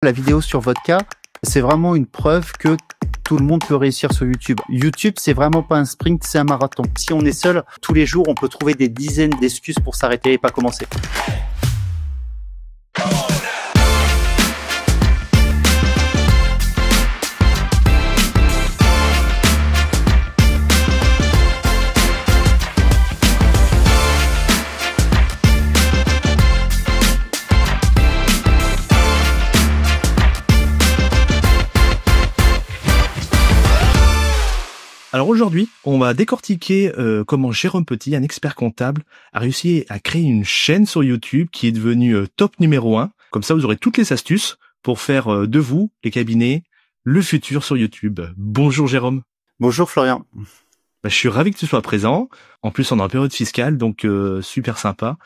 la vidéo sur votre cas, c'est vraiment une preuve que tout le monde peut réussir sur YouTube. YouTube, c'est vraiment pas un sprint, c'est un marathon. Si on est seul, tous les jours, on peut trouver des dizaines d'excuses pour s'arrêter et pas commencer. Alors aujourd'hui, on va décortiquer comment Jérôme Petit, un expert comptable, a réussi à créer une chaîne sur YouTube qui est devenue top numéro 1. Comme ça, vous aurez toutes les astuces pour faire de vous, les cabinets, le futur sur YouTube. Bonjour Jérôme. Bonjour Florian. Je suis ravi que tu sois présent. En plus, on est en période fiscale, donc super sympa.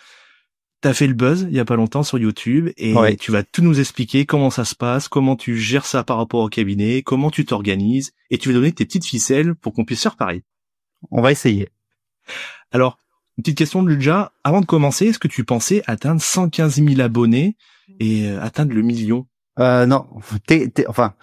T'as fait le buzz il y a pas longtemps sur YouTube et ouais. Tu vas tout nous expliquer comment ça se passe, comment tu gères ça par rapport au cabinet, comment tu t'organises et tu vas donner tes petites ficelles pour qu'on puisse faire pareil. On va essayer. Alors, une petite question de déjà, avant de commencer, est-ce que tu pensais atteindre 115 000 abonnés et atteindre le million? Non, enfin,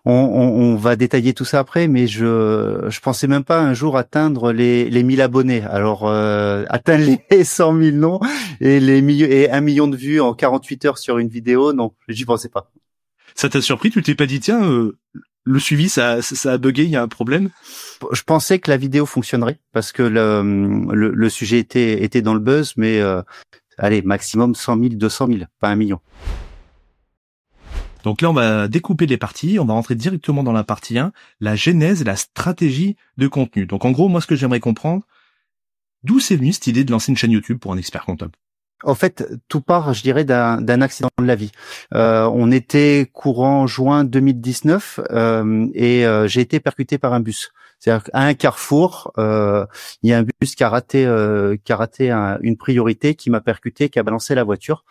on va détailler tout ça après, mais je pensais même pas un jour atteindre les 1000 abonnés. Alors, atteindre les 100 000, non, et 1 million de vues en 48 heures sur une vidéo, non, j'y pensais pas. Ça t'a surpris? Tu t'es pas dit, tiens, le suivi, ça a bugué, il y a un problème? Je pensais que la vidéo fonctionnerait, parce que le sujet était dans le buzz, mais, allez, maximum 100 000, 200 000, pas 1 million. Donc là, on va découper les parties, on va rentrer directement dans la partie 1, la genèse et la stratégie de contenu. Donc en gros, moi, ce que j'aimerais comprendre, d'où c'est venu cette idée de lancer une chaîne YouTube pour un expert comptable? En fait, tout part, je dirais, d'un accident de la vie. On était courant juin 2019 et j'ai été percuté par un bus. C'est-à-dire qu'à un carrefour, il y a un bus qui a raté une priorité, qui m'a percuté, qui a balancé la voiture.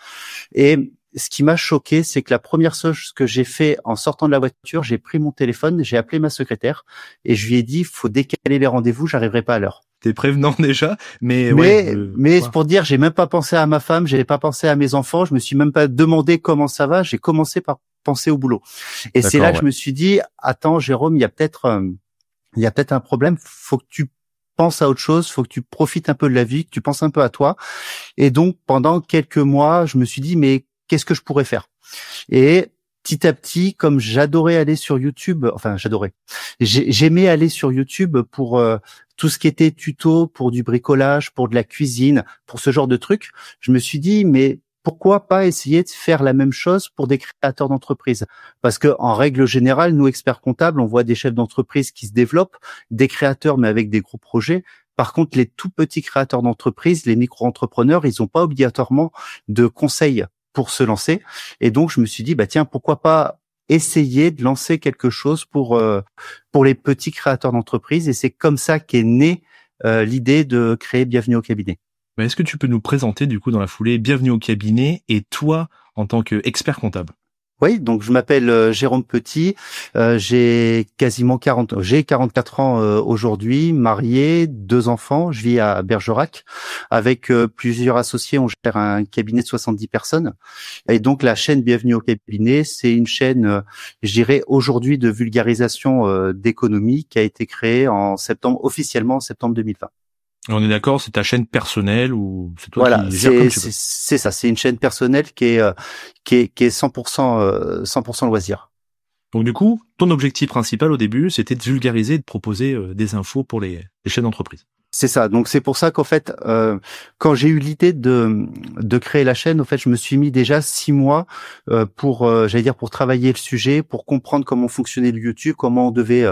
Et ce qui m'a choqué, c'est que la première chose que j'ai fait en sortant de la voiture, j'ai pris mon téléphone, j'ai appelé ma secrétaire et je lui ai dit, faut décaler les rendez-vous, j'arriverai pas à l'heure. T'es prévenant déjà, mais c'est pour dire, j'ai même pas pensé à ma femme, j'avais pas pensé à mes enfants, je me suis même pas demandé comment ça va, j'ai commencé par penser au boulot. Et c'est là que je me suis dit, attends Jérôme, il y a peut-être un problème, faut que tu penses à autre chose, faut que tu profites un peu de la vie, que tu penses un peu à toi. Et donc pendant quelques mois, je me suis dit, mais qu'est-ce que je pourrais faire? Et petit à petit, comme j'adorais aller sur YouTube, j'aimais aller sur YouTube pour tout ce qui était tuto, pour du bricolage, pour de la cuisine, pour ce genre de trucs, je me suis dit, mais pourquoi pas essayer de faire la même chose pour des créateurs d'entreprises? Parce que en règle générale, nous experts comptables, on voit des chefs d'entreprise qui se développent, des créateurs mais avec des gros projets. Par contre, les tout petits créateurs d'entreprises, les micro-entrepreneurs, ils n'ont pas obligatoirement de conseils pour se lancer. Et donc, je me suis dit, tiens, pourquoi pas essayer de lancer quelque chose pour les petits créateurs d'entreprises. Et c'est comme ça qu'est née l'idée de créer Bienvenue au cabinet. Mais est-ce que tu peux nous présenter, du coup, dans la foulée, Bienvenue au cabinet et toi, en tant qu'expert comptable? Oui, donc je m'appelle Jérôme Petit, j'ai 44 ans aujourd'hui, marié, 2 enfants, je vis à Bergerac avec plusieurs associés, on gère un cabinet de 70 personnes. Et donc la chaîne Bienvenue au cabinet, c'est une chaîne, je dirais aujourd'hui de vulgarisation d'économie qui a été créée officiellement en septembre 2020. On est d'accord, c'est ta chaîne personnelle ou c'est toi qui gères comme tu veux? C'est ça, c'est une chaîne personnelle qui est 100% loisir. Donc du coup, ton objectif principal au début, c'était de vulgariser et de proposer des infos pour les chaînes d'entreprise. C'est ça. Donc c'est pour ça qu'en fait, quand j'ai eu l'idée de créer la chaîne, en fait, je me suis mis déjà 6 mois pour travailler le sujet, pour comprendre comment fonctionnait le YouTube, comment on devait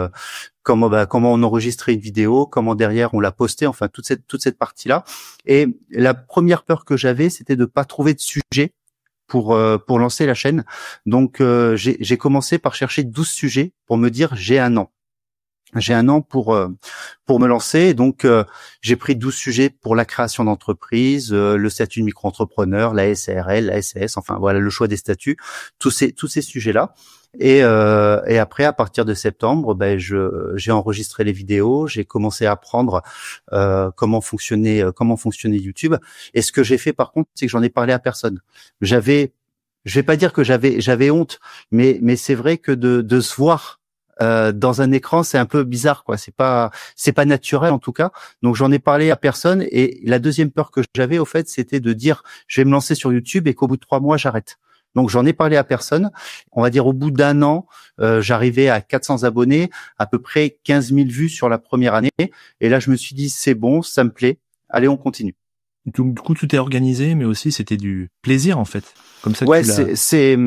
comment on enregistrait une vidéo, comment derrière on la postait, enfin toute cette partie-là. Et la première peur que j'avais, c'était de pas trouver de sujet pour lancer la chaîne. Donc j'ai commencé par chercher 12 sujets pour me dire j'ai un an. J'ai un an pour me lancer. Donc j'ai pris 12 sujets pour la création d'entreprise, le statut de micro-entrepreneur, la SARL, la SAS, enfin voilà le choix des statuts, tous ces sujets-là. Et après, à partir de septembre, j'ai enregistré les vidéos, j'ai commencé à apprendre comment fonctionnait YouTube. Et ce que j'ai fait par contre, c'est que j'en ai parlé à personne. J'avais je vais pas dire que j'avais honte, mais c'est vrai que de se voir dans un écran, c'est un peu bizarre, quoi. C'est pas naturel en tout cas. Donc j'en ai parlé à personne. Et la deuxième peur que j'avais, au fait, c'était de dire je vais me lancer sur YouTube et qu'au bout de 3 mois j'arrête. Donc j'en ai parlé à personne. On va dire au bout d'1 an, j'arrivais à 400 abonnés, à peu près 15 000 vues sur la première année. Et là je me suis dit c'est bon, ça me plaît. Allez, on continue. Donc, du coup, tout est organisé, mais aussi c'était du plaisir en fait. Comme ça, Ouais, tu l'as. c'est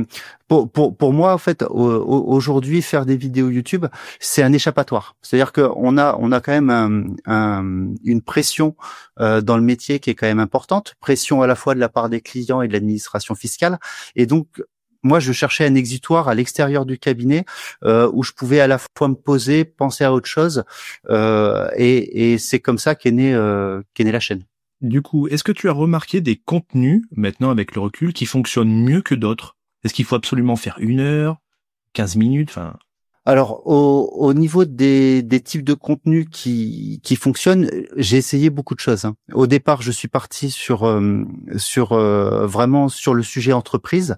pour moi en fait aujourd'hui faire des vidéos YouTube, c'est un échappatoire. C'est-à-dire que on a quand même une pression dans le métier qui est quand même importante, pression à la fois de la part des clients et de l'administration fiscale. Et donc moi, je cherchais un exutoire à l'extérieur du cabinet où je pouvais à la fois me poser, penser à autre chose, et c'est comme ça qu'est née la chaîne. Du coup, est-ce que tu as remarqué des contenus, maintenant avec le recul, qui fonctionnent mieux que d'autres? Est-ce qu'il faut absolument faire 1 heure, 15 minutes, enfin? Alors, au niveau des types de contenus qui fonctionnent, j'ai essayé beaucoup de choses, hein. Au départ, je suis parti sur vraiment sur le sujet entreprise,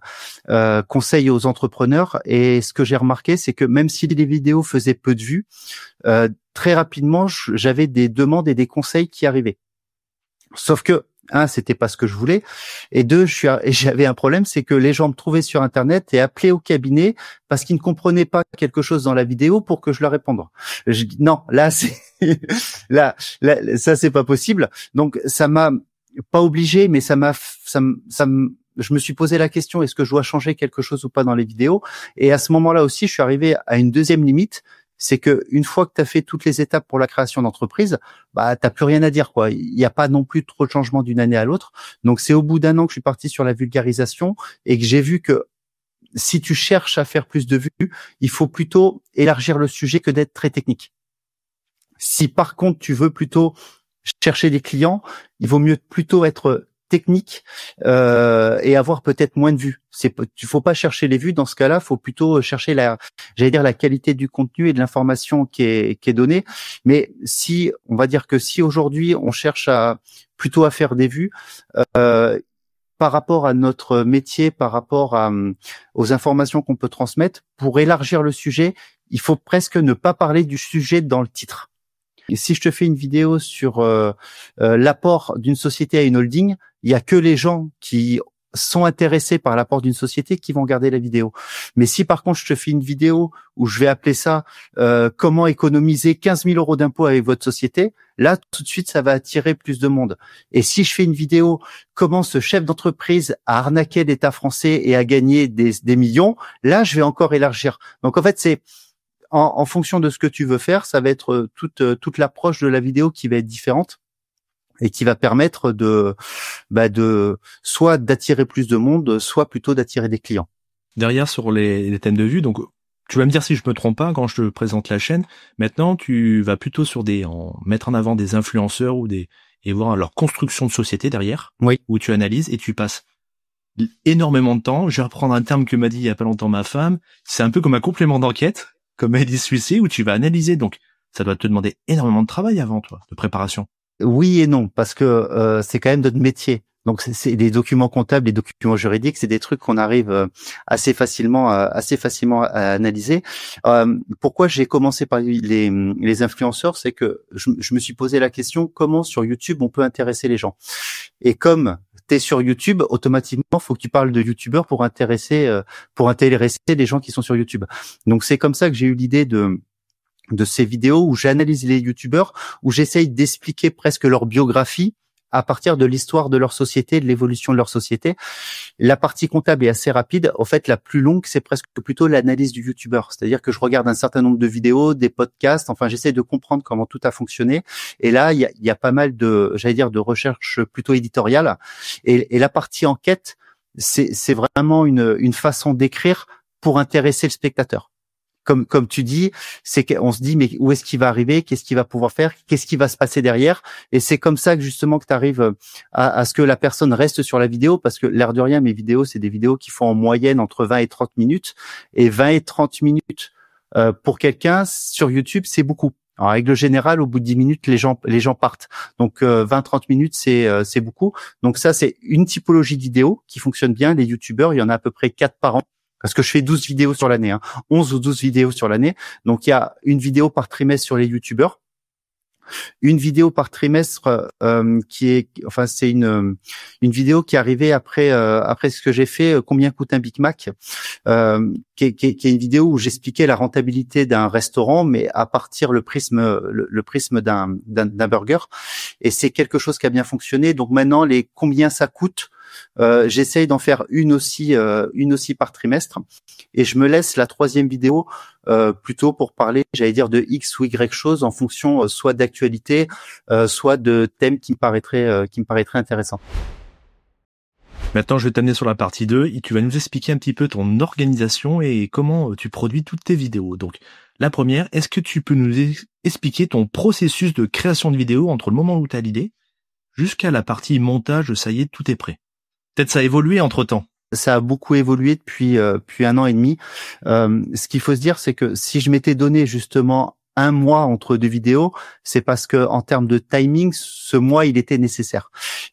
conseil aux entrepreneurs. Et ce que j'ai remarqué, c'est que même si les vidéos faisaient peu de vues, très rapidement, j'avais des demandes et des conseils qui arrivaient. Sauf que, c'était pas ce que je voulais, et deux, j'avais un problème, c'est que les gens me trouvaient sur Internet et appelaient au cabinet parce qu'ils ne comprenaient pas quelque chose dans la vidéo pour que je leur réponde. Je dis non, là c'est là, ça c'est pas possible. Donc ça m'a pas obligé, mais je me suis posé la question, est-ce que je dois changer quelque chose ou pas dans les vidéos? Et à ce moment-là aussi, je suis arrivé à une deuxième limite. C'est que une fois que tu as fait toutes les étapes pour la création d'entreprise, t'as plus rien à dire, quoi. Il n'y a pas non plus trop de changements d'une année à l'autre. Donc c'est au bout d'1 an que je suis parti sur la vulgarisation et que j'ai vu que si tu cherches à faire plus de vues, il faut plutôt élargir le sujet que d'être très technique. Si par contre tu veux plutôt chercher des clients, il vaut mieux plutôt être technique et avoir peut-être moins de vues. Tu faut pas chercher les vues dans ce cas-là, faut plutôt chercher la qualité du contenu et de l'information qui est donnée. Mais si on va dire que si aujourd'hui on cherche plutôt à faire des vues par rapport à notre métier, par rapport aux informations qu'on peut transmettre, pour élargir le sujet, il faut presque ne pas parler du sujet dans le titre. Et si je te fais une vidéo sur l'apport d'une société à une holding, il y a que les gens qui sont intéressés par l'apport d'une société qui vont regarder la vidéo. Mais si par contre je te fais une vidéo où je vais appeler ça comment économiser 15 000 euros d'impôts avec votre société, là tout de suite ça va attirer plus de monde. Et si je fais une vidéo comment ce chef d'entreprise a arnaqué l'État français et a gagné des millions, là je vais encore élargir. Donc en fait c'est en fonction de ce que tu veux faire, ça va être toute l'approche de la vidéo qui va être différente et qui va permettre de soit d'attirer plus de monde, soit plutôt d'attirer des clients. Derrière, sur les thèmes de vue, donc tu vas me dire si je me trompe pas quand je te présente la chaîne. Maintenant, tu vas plutôt sur mettre en avant des influenceurs et voir leur construction de société derrière, oui, où tu analyses et tu passes énormément de temps. Je vais reprendre un terme que m'a dit il y a pas longtemps ma femme. C'est un peu comme un complément d'enquête, comme elle dit celui-ci, où tu vas analyser. Donc, ça doit te demander énormément de travail avant, toi, de préparation. Oui et non, parce que c'est quand même notre métier. Donc c'est des documents comptables, des documents juridiques, c'est des trucs qu'on arrive assez facilement à analyser. Pourquoi j'ai commencé par les influenceurs, c'est que je me suis posé la question comment sur YouTube on peut intéresser les gens. Et comme t'es sur YouTube, automatiquement faut que tu parles de YouTubeurs pour intéresser les gens qui sont sur YouTube. Donc c'est comme ça que j'ai eu l'idée de ces vidéos où j'analyse les youtubeurs, où j'essaye d'expliquer presque leur biographie à partir de l'histoire de leur société, de l'évolution de leur société. La partie comptable est assez rapide. En fait, la plus longue, c'est presque plutôt l'analyse du youtubeur. C'est-à-dire que je regarde un certain nombre de vidéos, des podcasts, enfin, j'essaie de comprendre comment tout a fonctionné. Et là, il y a pas mal de recherche plutôt éditoriale. Et la partie enquête, c'est vraiment une façon d'écrire pour intéresser le spectateur. Comme tu dis, c'est qu'on se dit mais où est-ce qu'il va arriver, qu'est-ce qu'il va pouvoir faire, qu'est-ce qui va se passer derrière, et c'est comme ça que justement que tu arrives à ce que la personne reste sur la vidéo, parce que l'air de rien mes vidéos c'est des vidéos qui font en moyenne entre 20 et 30 minutes, et 20 et 30 minutes pour quelqu'un sur YouTube c'est beaucoup. En règle générale, au bout de 10 minutes, les gens partent. Donc 20-30 minutes, c'est beaucoup. Donc ça, c'est une typologie de vidéo qui fonctionne bien. Les youtubeurs, il y en a à peu près 4 par an. Parce que je fais 12 vidéos sur l'année, 11 ou 12 vidéos sur l'année. Donc il y a une vidéo par trimestre sur les youtubeurs. Une vidéo par trimestre c'est une vidéo qui est arrivée après ce que j'ai fait, combien coûte un Big Mac, qui est une vidéo où j'expliquais la rentabilité d'un restaurant, mais à partir le prisme d'un burger, et c'est quelque chose qui a bien fonctionné. Donc maintenant, les combien ça coûte, j'essaye d'en faire une aussi par trimestre, et je me laisse la troisième vidéo plutôt pour parler, j'allais dire, de X ou Y choses en fonction soit d'actualité, soit de thèmes qui me paraîtraient intéressants. Maintenant, je vais t'amener sur la partie 2 et tu vas nous expliquer un petit peu ton organisation et comment tu produis toutes tes vidéos. Donc, la première, est-ce que tu peux nous expliquer ton processus de création de vidéo entre le moment où tu as l'idée jusqu'à la partie montage, ça y est, tout est prêt? Peut-être ça a évolué entre-temps. Ça a beaucoup évolué depuis 1 an et demi. Ce qu'il faut se dire, c'est que si je m'étais donné justement 1 mois entre 2 vidéos, c'est parce que en termes de timing, ce mois il était nécessaire.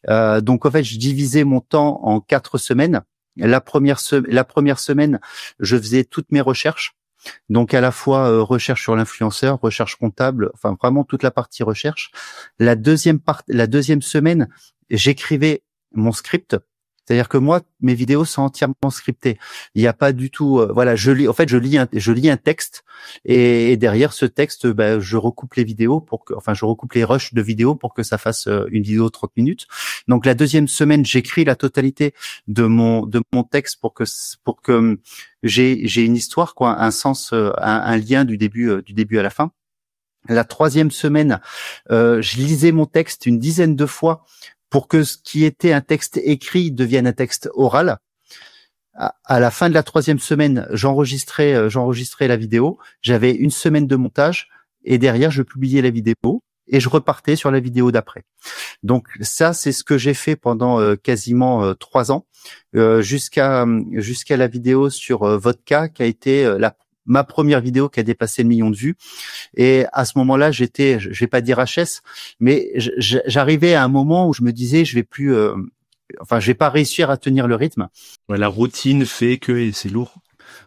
Donc en fait, je divisais mon temps en 4 semaines. La première semaine, je faisais toutes mes recherches. Donc à la fois recherche sur l'influenceur, recherche comptable, enfin vraiment toute la partie recherche. La deuxième semaine, j'écrivais mon script. C'est-à-dire que moi, mes vidéos sont entièrement scriptées. Il n'y a pas du tout, je lis un texte et derrière ce texte, je recoupe les vidéos je recoupe les rushs de vidéos pour que ça fasse une vidéo de 30 minutes. Donc la deuxième semaine, j'écris la totalité de mon texte pour que j'ai une histoire, un sens, un lien du début à la fin. La troisième semaine, je lisais mon texte une dizaine de fois pour que ce qui était un texte écrit devienne un texte oral. À la fin de la troisième semaine, j'enregistrais la vidéo. J'avais 1 semaine de montage et derrière, je publiais la vidéo et je repartais sur la vidéo d'après. Donc ça, c'est ce que j'ai fait pendant quasiment 3 ans, jusqu'à la vidéo sur Vodka qui a été ma première vidéo qui a dépassé le 1 million de vues. Et à ce moment-là, je vais pas dire HS, mais j'arrivais à un moment où je me disais, je vais pas réussir à tenir le rythme. Ouais, la routine fait que c'est lourd.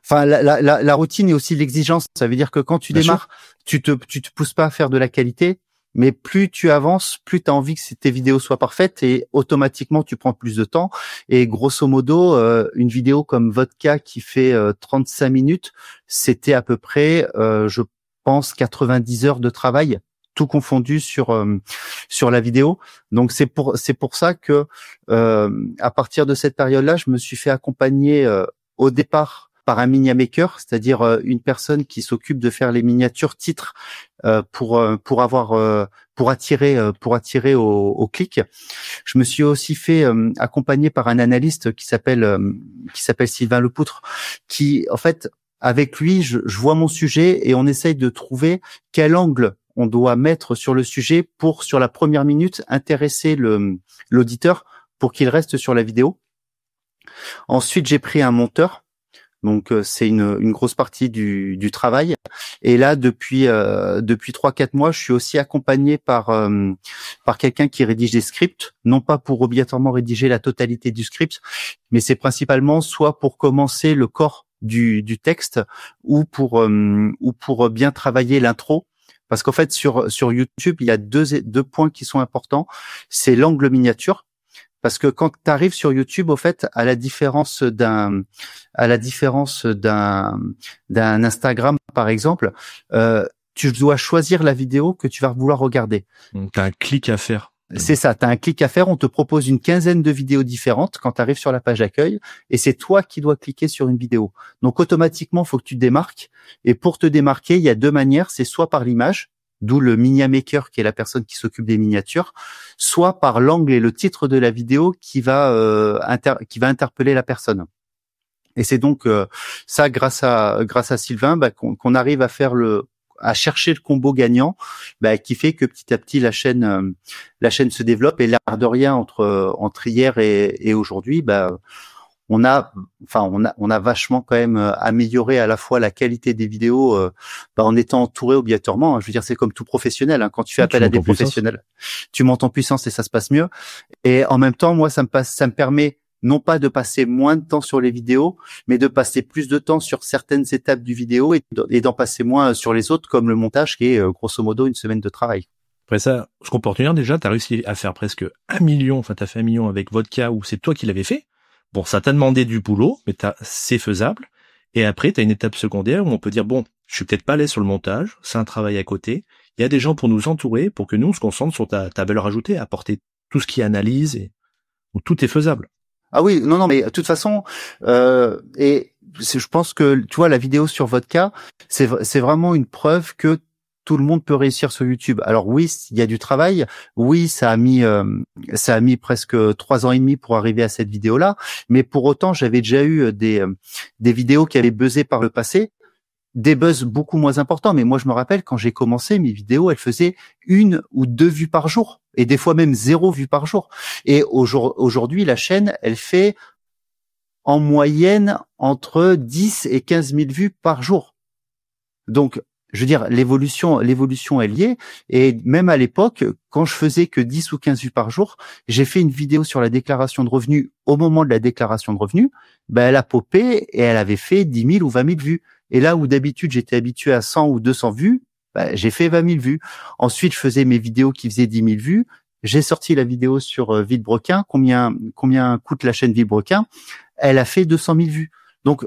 Enfin, la routine et aussi l'exigence. Ça veut dire que quand tu démarres, tu te pousses pas à faire de la qualité, mais plus tu avances, plus tu as envie que tes vidéos soient parfaites et automatiquement tu prends plus de temps. Et grosso modo, une vidéo comme Vodka qui fait 35 minutes, c'était à peu près, je pense, 90 heures de travail, tout confondu sur la vidéo. Donc c'est pour ça que à partir de cette période-là, je me suis fait accompagner au départ par un miniamaker, c'est-à-dire une personne qui s'occupe de faire les miniatures titres pour attirer au clic. Je me suis aussi fait accompagner par un analyste qui s'appelle Sylvain Lepoutre, qui en fait avec lui je vois mon sujet et on essaye de trouver quel angle on doit mettre sur le sujet pour sur la première minute intéresser l'auditeur pour qu'il reste sur la vidéo. Ensuite, j'ai pris un monteur. Donc c'est une grosse partie du travail. Et là depuis 3-4 mois, je suis aussi accompagné par quelqu'un qui rédige des scripts, non pas pour obligatoirement rédiger la totalité du script, mais c'est principalement soit pour commencer le corps du texte ou pour bien travailler l'intro. Parce qu'en fait sur YouTube, il y a deux points qui sont importants, c'est l'angle miniature. Parce que quand tu arrives sur YouTube, au fait, à la différence d'un Instagram, par exemple, tu dois choisir la vidéo que tu vas vouloir regarder. Donc, tu as un clic à faire. C'est ça, tu as un clic à faire. On te propose une quinzaine de vidéos différentes quand tu arrives sur la page d'accueil et c'est toi qui dois cliquer sur une vidéo. Donc, automatiquement, il faut que tu te démarques. Et pour te démarquer, il y a 2 manières. C'est soit par l'image, d'où le miniamaker qui est la personne qui s'occupe des miniatures, soit par l'angle et le titre de la vidéo qui va interpeller la personne. Et c'est donc ça grâce à Sylvain qu'on arrive à chercher le combo gagnant, qui fait que petit à petit la chaîne se développe et l'air de rien entre hier et aujourd'hui, on a vachement quand même amélioré à la fois la qualité des vidéos en étant entouré obligatoirement. Je veux dire, c'est comme tout professionnel. Quand tu fais appel à des professionnels, tu montes en puissance et ça se passe mieux. Et en même temps, moi, ça me permet non pas de passer moins de temps sur les vidéos, mais de passer plus de temps sur certaines étapes du vidéo et d'en passer moins sur les autres, comme le montage, qui est grosso modo une semaine de travail. Après ça, je comprends bien déjà, t'as réussi à faire presque 1 million, t'as fait 1 million avec Vodka, où c'est toi qui l'avais fait. Bon, ça t'a demandé du boulot, mais c'est faisable. Et après, t'as une étape secondaire où on peut dire, bon, je suis peut-être pas allé sur le montage, c'est un travail à côté. Il y a des gens pour nous entourer, pour que nous, on se concentre sur ta valeur ajoutée, apporter tout ce qui analyse et où tout est faisable. Ah oui, non, mais de toute façon, je pense que, tu vois, la vidéo sur Vodka, c'est vraiment une preuve que tout le monde peut réussir sur YouTube. Alors oui, il y a du travail. Oui, ça a mis presque 3 ans et demi pour arriver à cette vidéo-là. Mais pour autant, j'avais déjà eu des vidéos qui avaient buzzé par le passé, des buzz beaucoup moins importants. Mais moi, je me rappelle quand j'ai commencé, mes vidéos, elles faisaient 1 ou 2 vues par jour, et des fois même 0 vues par jour. Et aujourd'hui, la chaîne, elle fait en moyenne entre 10 et 15 000 vues par jour. Donc je veux dire, l'évolution est liée. Et même à l'époque, quand je faisais que 10 ou 15 vues par jour, j'ai fait une vidéo sur la déclaration de revenus. Au moment de la déclaration de revenus, elle a popé et elle avait fait 10 000 ou 20 000 vues. Et là où d'habitude, j'étais habitué à 100 ou 200 vues, j'ai fait 20 000 vues. Ensuite, je faisais mes vidéos qui faisaient 10 000 vues. J'ai sorti la vidéo sur Villebrequin. Combien coûte la chaîne Villebrequin? Elle a fait 200 000 vues. Donc,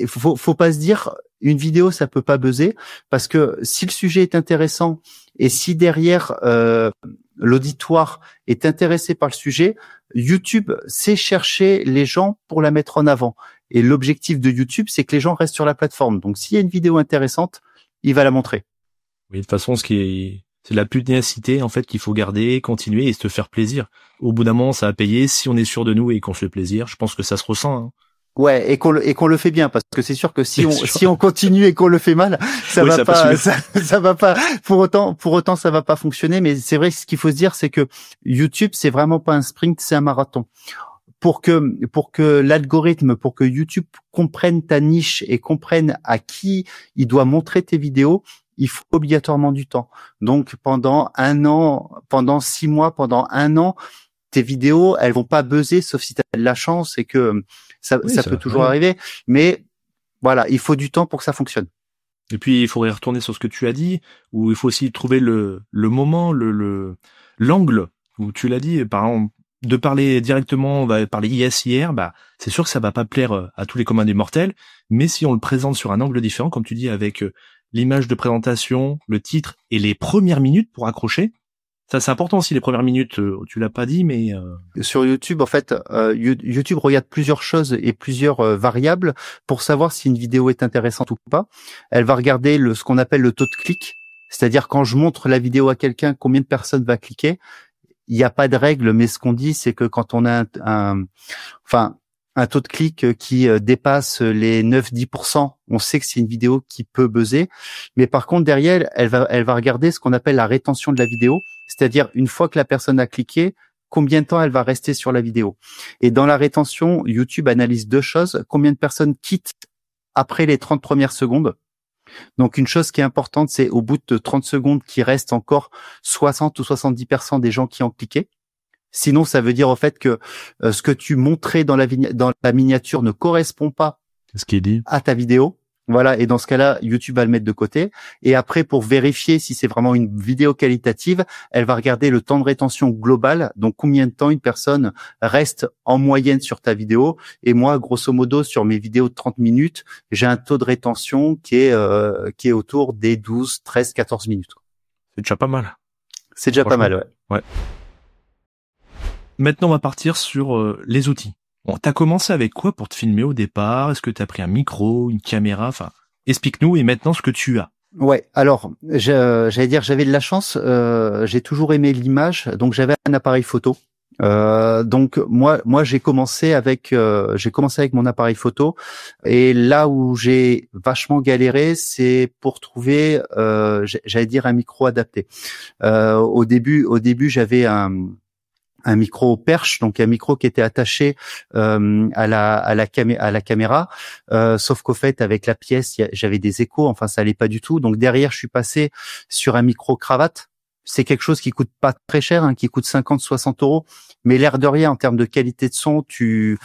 faut pas se dire une vidéo ça peut pas buzzer, parce que si le sujet est intéressant et si derrière l'auditoire est intéressé par le sujet, YouTube sait chercher les gens pour la mettre en avant. Et l'objectif de YouTube, c'est que les gens restent sur la plateforme. Donc s'il y a une vidéo intéressante, il va la montrer. Oui, de toute façon, c'est la pugnacité en fait qu'il faut garder, continuer et se faire plaisir. Au bout d'un moment, ça va payer si on est sûr de nous et qu'on se fait plaisir. Je pense que ça se ressent. Ouais, et qu'on le fait bien, parce que c'est sûr que si on continue et qu'on le fait mal, ça va pas. Pour autant, ça va pas fonctionner. Mais c'est vrai que ce qu'il faut se dire, c'est que YouTube, c'est vraiment pas un sprint, c'est un marathon. Pour que l'algorithme, pour que YouTube comprenne ta niche et comprenne à qui il doit montrer tes vidéos, il faut obligatoirement du temps. Donc pendant 1 an, pendant 6 mois, pendant 1 an, tes vidéos, elles vont pas buzzer, sauf si tu as de la chance et que ça peut toujours arriver. Mais voilà, il faut du temps pour que ça fonctionne. Et puis il faudrait retourner sur ce que tu as dit, où il faut aussi trouver le moment, l'angle où tu l'as dit. Par exemple, de parler directement, on va parler ISIR, c'est sûr que ça va pas plaire à tous les communs des mortels, mais si on le présente sur un angle différent, comme tu dis, avec l'image de présentation, le titre et les premières minutes pour accrocher. Ça, c'est important aussi, les premières minutes, tu l'as pas dit, mais... Sur YouTube, en fait, YouTube regarde plusieurs choses et plusieurs variables pour savoir si une vidéo est intéressante ou pas. Elle va regarder ce qu'on appelle le taux de clic, c'est-à-dire quand je montre la vidéo à quelqu'un, combien de personnes va cliquer. Il n'y a pas de règle, mais ce qu'on dit, c'est que quand on a un taux de clic qui dépasse les 9-10%, on sait que c'est une vidéo qui peut buzzer. Mais par contre, derrière, elle va regarder ce qu'on appelle la rétention de la vidéo, c'est-à-dire une fois que la personne a cliqué, combien de temps elle va rester sur la vidéo. Et dans la rétention, YouTube analyse 2 choses. Combien de personnes quittent après les 30 premières secondes. Donc une chose qui est importante, c'est au bout de 30 secondes qu'il reste encore 60 ou 70% des gens qui ont cliqué. Sinon, ça veut dire au fait que ce que tu montrais dans la miniature ne correspond pas à ta vidéo. Voilà, et dans ce cas-là, YouTube va le mettre de côté. Et après, pour vérifier si c'est vraiment une vidéo qualitative, elle va regarder le temps de rétention global, donc combien de temps une personne reste en moyenne sur ta vidéo. Et moi, grosso modo, sur mes vidéos de 30 minutes, j'ai un taux de rétention qui est autour des 12, 13, 14 minutes. C'est déjà pas mal. C'est déjà pas mal, ouais. Maintenant, on va partir sur les outils. Bon, t'as commencé avec quoi pour te filmer au départ? Est-ce que t'as pris un micro, une caméra? Enfin, explique-nous et maintenant ce que tu as. Ouais, alors j'allais dire j'avais de la chance. J'ai toujours aimé l'image, donc j'avais un appareil photo. Donc moi j'ai commencé avec mon appareil photo, et là où j'ai vachement galéré, c'est pour trouver j'allais dire un micro adapté. Au début j'avais un micro perche, donc un micro qui était attaché à la caméra, sauf qu'au fait avec la pièce j'avais des échos, enfin ça allait pas du tout. Donc derrière je suis passé sur un micro cravate. C'est quelque chose qui coûte pas très cher, hein, qui coûte 50-60 euros, mais l'air de rien en termes de qualité de son, tu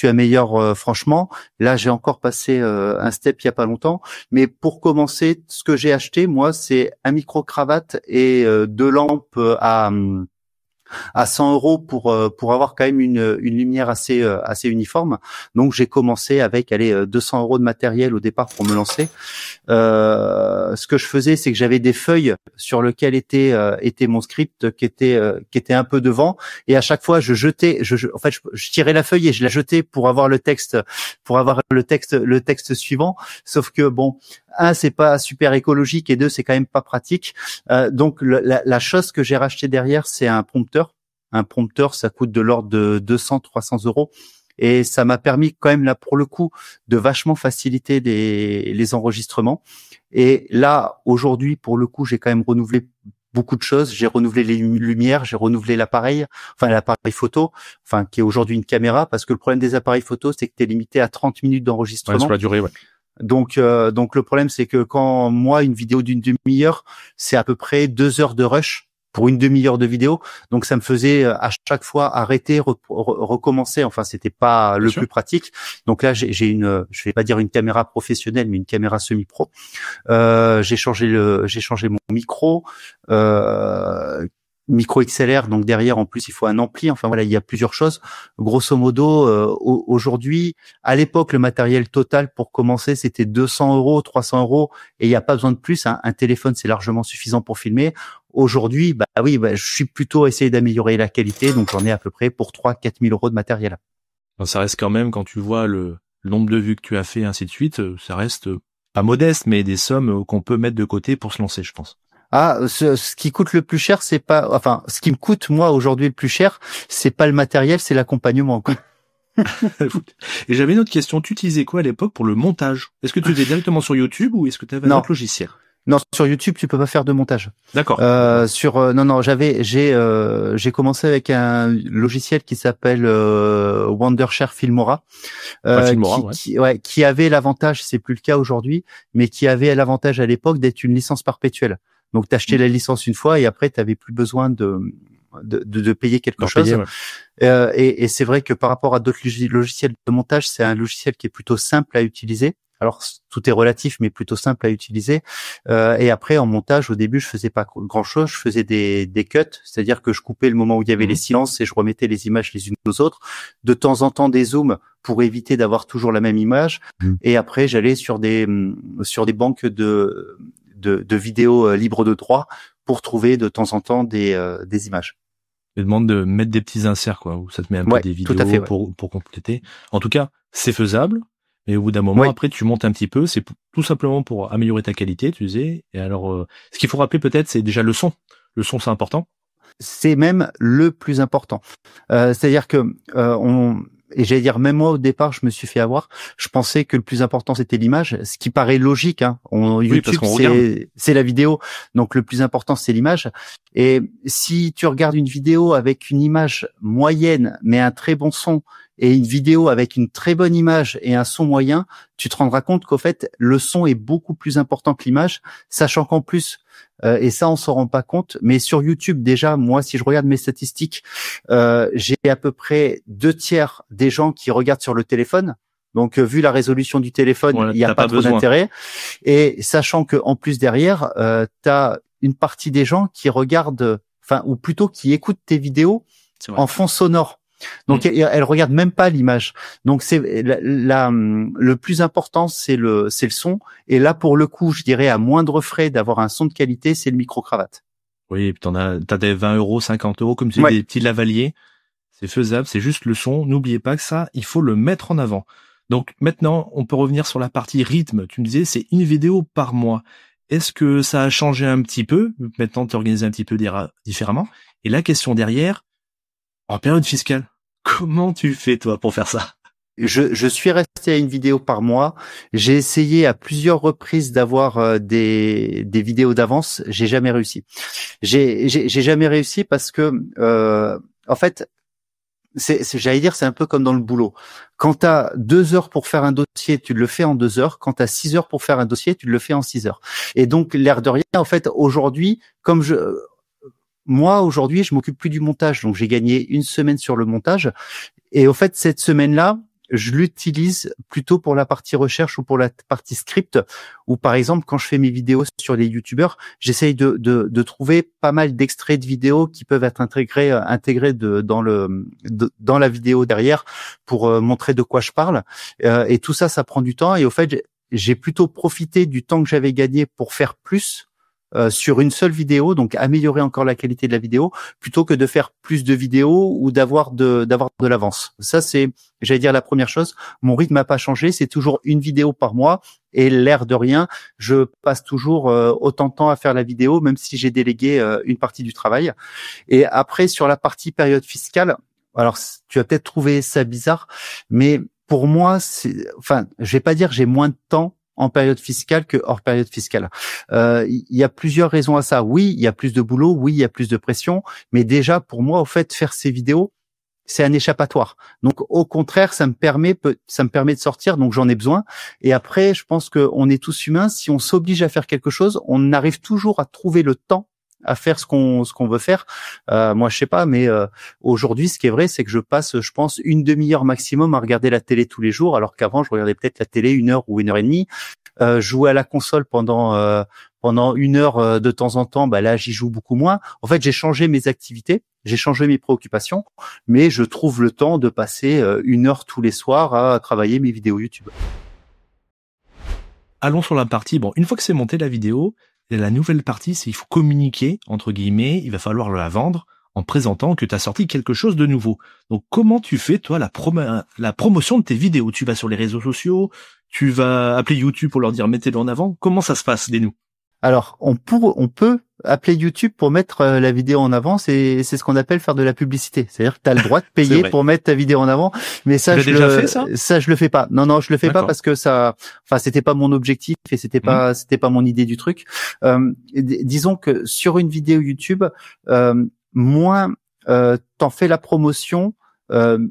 améliores franchement. Là j'ai encore passé un step il y a pas longtemps, mais pour commencer, ce que j'ai acheté moi c'est un micro cravate et deux lampes à 100 euros pour avoir quand même une lumière assez uniforme. Donc j'ai commencé avec 200 euros de matériel au départ pour me lancer. Ce que je faisais, c'est que j'avais des feuilles sur lesquelles était mon script qui était un peu devant, et à chaque fois je tirais la feuille et je la jetais pour avoir le texte suivant. Sauf que bon, un, c'est pas super écologique, et deux, c'est quand même pas pratique. Donc la chose que j'ai racheté derrière, c'est un prompteur. Un prompteur, ça coûte de l'ordre de 200-300 euros. Et ça m'a permis quand même là pour le coup de vachement faciliter les enregistrements. Et là aujourd'hui pour le coup j'ai quand même renouvelé beaucoup de choses. J'ai renouvelé les lumières, j'ai renouvelé l'appareil photo, qui est aujourd'hui une caméra, parce que le problème des appareils photo c'est que tu es limité à 30 minutes d'enregistrement. Ouais, sur la durée, ouais. Donc le problème c'est que quand moi une vidéo d'une demi-heure, c'est à peu près 2 heures de rush pour une demi-heure de vidéo, donc ça me faisait à chaque fois arrêter, recommencer. Enfin, c'était pas le plus pratique. Donc là, j'ai je vais pas dire une caméra professionnelle, mais une caméra semi-pro. J'ai changé mon micro. Micro XLR, donc derrière en plus il faut un ampli, enfin voilà, il y a plusieurs choses. Grosso modo, aujourd'hui, à l'époque le matériel total pour commencer c'était 200 euros, 300 euros, et il n'y a pas besoin de plus, hein. Un téléphone c'est largement suffisant pour filmer. Aujourd'hui, je suis plutôt essayé d'améliorer la qualité, donc j'en ai à peu près pour 3-4 000 euros de matériel. Ça reste quand même, quand tu vois le nombre de vues que tu as fait, ainsi de suite, ça reste pas modeste, mais des sommes qu'on peut mettre de côté pour se lancer, je pense. Ce qui coûte le plus cher, c'est pas, enfin, ce qui me coûte moi aujourd'hui le plus cher, c'est pas le matériel, c'est l'accompagnement. Et j'avais une autre question. Tu utilisais quoi à l'époque pour le montage? Est-ce que tu faisais directement sur YouTube ou est-ce que tu avais un autre logiciel? Non, sur YouTube, tu peux pas faire de montage. D'accord. J'ai commencé avec un logiciel qui s'appelle Wondershare Filmora, qui avait l'avantage, c'est plus le cas aujourd'hui, mais qui avait l'avantage à l'époque d'être une licence perpétuelle. Donc t'achetais la licence une fois et après t'avais plus besoin de payer quelque chose. Et c'est vrai que par rapport à d'autres logiciels de montage, c'est un logiciel qui est plutôt simple à utiliser. Alors tout est relatif, mais plutôt simple à utiliser. Et après en montage, au début, je faisais pas grand chose. Je faisais des cuts, c'est-à-dire que je coupais le moment où il y avait les silences et je remettais les images les unes aux autres. De temps en temps des zooms pour éviter d'avoir toujours la même image. Et après, j'allais sur des banques de vidéos libres de droit pour trouver de temps en temps des images. Je demande de mettre des petits inserts, quoi, où ça te met un peu des vidéos pour compléter. En tout cas, c'est faisable. Et au bout d'un moment, après, tu montes un petit peu. C'est tout simplement pour améliorer ta qualité, tu disais. Et alors, ce qu'il faut rappeler peut-être, c'est déjà le son. Le son, c'est important. C'est même le plus important. C'est-à-dire que et j'allais dire, même moi au départ, je me suis fait avoir. Je pensais que le plus important c'était l'image, ce qui paraît logique. Hein. YouTube, c'est la vidéo, donc le plus important c'est l'image. Et si tu regardes une vidéo avec une image moyenne mais un très bon son, et une vidéo avec une très bonne image et un son moyen, tu te rendras compte qu'au fait le son est beaucoup plus important que l'image, sachant qu'en plus et ça on s'en rend pas compte, mais sur YouTube déjà, moi si je regarde mes statistiques, j'ai à peu près 2/3 des gens qui regardent sur le téléphone. Donc vu la résolution du téléphone, il n'y a pas trop d'intérêt. Et sachant que en plus derrière, tu as une partie des gens qui regardent, ou plutôt qui écoutent tes vidéos en fond sonore. Donc elle regarde même pas l'image. Donc c'est le plus important, c'est le son. Et là pour le coup, je dirais à moindre frais d'avoir un son de qualité, c'est le micro-cravate. Oui, et puis t'as des 20 euros, 50 euros, comme tu dis, des petits lavaliers. C'est faisable, c'est juste le son. N'oubliez pas que ça, il faut le mettre en avant. Donc maintenant, on peut revenir sur la partie rythme. Tu me disais, c'est une vidéo par mois. Est-ce que ça a changé un petit peu? Maintenant, tu organises un petit peu différemment. Et la question derrière, en période fiscale, comment tu fais toi pour faire ça? je suis resté à une vidéo par mois. J'ai essayé à plusieurs reprises d'avoir des vidéos d'avance. J'ai jamais réussi. J'ai jamais réussi parce que en fait, j'allais dire, c'est un peu comme dans le boulot. Quand tu as 2 heures pour faire un dossier, tu le fais en 2 heures. Quand tu as 6 heures pour faire un dossier, tu le fais en 6 heures. Et donc, l'air de rien, en fait, aujourd'hui, moi, aujourd'hui, je m'occupe plus du montage. Donc, j'ai gagné une semaine sur le montage. Et au fait, cette semaine-là, je l'utilise plutôt pour la partie recherche ou pour la partie script, ou par exemple, quand je fais mes vidéos sur les youtubeurs, j'essaye de trouver pas mal d'extraits de vidéos qui peuvent être intégrés dans la vidéo derrière pour montrer de quoi je parle. Et tout ça, ça prend du temps. Et au fait, j'ai plutôt profité du temps que j'avais gagné pour faire plus sur une seule vidéo, donc améliorer encore la qualité de la vidéo, plutôt que de faire plus de vidéos ou d'avoir de l'avance. Ça, c'est, j'allais dire, la première chose. Mon rythme n'a pas changé, c'est toujours une vidéo par mois, et l'air de rien, je passe toujours autant de temps à faire la vidéo, même si j'ai délégué une partie du travail. Et après, sur la partie période fiscale, alors tu vas peut-être trouver ça bizarre, mais pour moi, je vais pas dire j'ai moins de temps en période fiscale que hors période fiscale. Il y a plusieurs raisons à ça. Oui, il y a plus de boulot, oui, il y a plus de pression, mais déjà pour moi, au fait, faire ces vidéos, c'est un échappatoire. Donc au contraire, ça me permet de sortir, donc j'en ai besoin. Et après, je pense qu'on est tous humains. Si on s'oblige à faire quelque chose, on arrive toujours à trouver le temps à faire ce qu'on veut faire. Moi, je sais pas, mais aujourd'hui, ce qui est vrai, c'est que je passe, je pense, une demi-heure maximum à regarder la télé tous les jours, alors qu'avant, je regardais peut-être la télé 1 heure ou 1 heure et demie. Jouer à la console pendant 1 heure de temps en temps, bah là, j'y joue beaucoup moins. En fait, j'ai changé mes activités, j'ai changé mes préoccupations, mais je trouve le temps de passer 1 heure tous les soirs à travailler mes vidéos YouTube. Allons sur la partie, une fois que c'est monté la vidéo, la nouvelle partie, c'est il faut communiquer, entre guillemets, il va falloir la vendre en présentant que tu as sorti quelque chose de nouveau. Donc, comment tu fais, toi, la promotion de tes vidéos? Tu vas sur les réseaux sociaux, tu vas appeler YouTube pour leur dire mettez-le en avant. Comment ça se passe, dis-nous? Alors, on peut appeler YouTube pour mettre la vidéo en avant, c'est ce qu'on appelle faire de la publicité. C'est-à-dire que tu as le droit de payer pour mettre ta vidéo en avant, mais ça fait ça je le fais pas. Non, je le fais pas parce que c'était pas mon objectif et c'était pas mon idée du truc. Disons que sur une vidéo YouTube, moins t'en fais la promotion,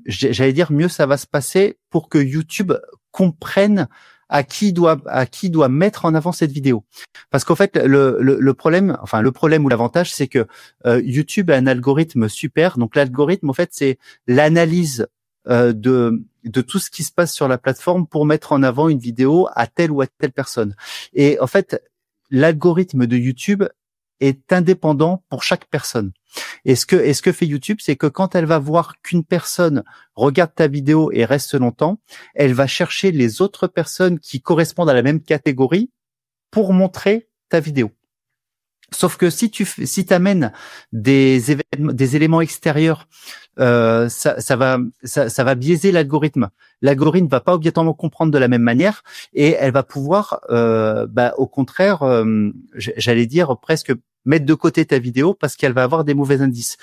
j'allais dire mieux ça va se passer pour que YouTube comprenne à qui doit mettre en avant cette vidéo. Parce qu'en fait, le problème ou l'avantage, c'est que YouTube a un algorithme super. Donc l'algorithme, en fait, c'est l'analyse de tout ce qui se passe sur la plateforme pour mettre en avant une vidéo à telle ou à telle personne. Et en fait, l'algorithme de YouTube est indépendant pour chaque personne. Et ce que fait YouTube, c'est que quand elle va voir qu'une personne regarde ta vidéo et reste longtemps, elle va chercher les autres personnes qui correspondent à la même catégorie pour montrer ta vidéo. Sauf que si t'amènes des éléments extérieurs, ça va biaiser l'algorithme. L'algorithme va pas obligatoirement comprendre de la même manière et elle va pouvoir, au contraire, j'allais dire presque mettre de côté ta vidéo parce qu'elle va avoir des mauvais indices.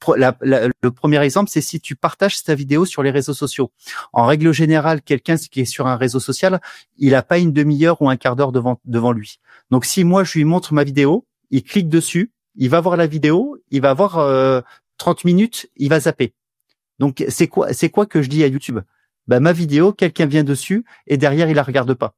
Le premier exemple, c'est si tu partages ta vidéo sur les réseaux sociaux. En règle générale, quelqu'un qui est sur un réseau social, il a pas une demi-heure ou un quart d'heure devant lui. Donc si moi je lui montre ma vidéo, il clique dessus, il va voir la vidéo, il va voir 30 minutes, il va zapper. Donc c'est quoi que je dis à YouTube? Ma vidéo, quelqu'un vient dessus et derrière il la regarde pas.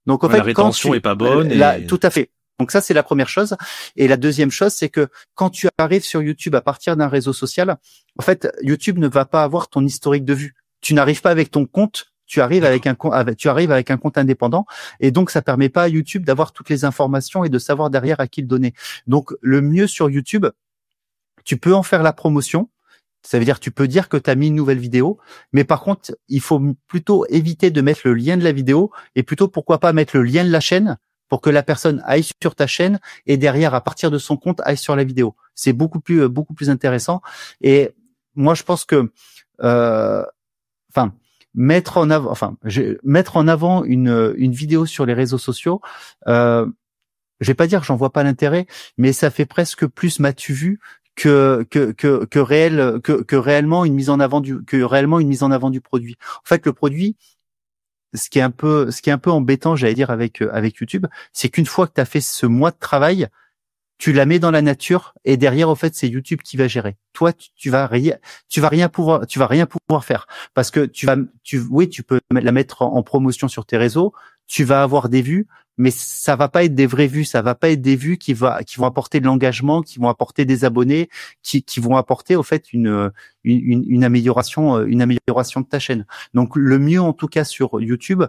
Donc en fait, la rétention est pas bonne. Tout à fait. Donc ça c'est la première chose. Et la deuxième chose, c'est que quand tu arrives sur YouTube à partir d'un réseau social, en fait YouTube ne va pas avoir ton historique de vue. Tu n'arrives pas avec ton compte. Tu arrives avec un compte indépendant et donc ça permet pas à YouTube d'avoir toutes les informations et de savoir derrière à qui le donner. Donc le mieux sur YouTube, tu peux en faire la promotion. Ça veut dire tu peux dire que tu as mis une nouvelle vidéo, mais par contre, il faut plutôt éviter de mettre le lien de la vidéo et plutôt pourquoi pas mettre le lien de la chaîne pour que la personne aille sur ta chaîne et derrière à partir de son compte aille sur la vidéo. C'est beaucoup plus intéressant et moi je pense que mettre en avant une vidéo sur les réseaux sociaux, je vais pas dire que j'en vois pas l'intérêt, mais ça fait presque plus m'as-tu vu que réellement une mise en avant du produit. En fait, le produit, ce qui est un peu embêtant, j'allais dire avec YouTube, c'est qu'une fois que tu as fait ce mois de travail, tu la mets dans la nature et derrière, au fait, c'est YouTube qui va gérer. Toi, tu vas rien pouvoir faire parce que tu peux la mettre en promotion sur tes réseaux, tu vas avoir des vues, mais ça va pas être des vraies vues, ça va pas être des vues qui vont apporter de l'engagement, qui vont apporter des abonnés, qui vont apporter, au fait, une amélioration de ta chaîne. Donc, le mieux, en tout cas, sur YouTube,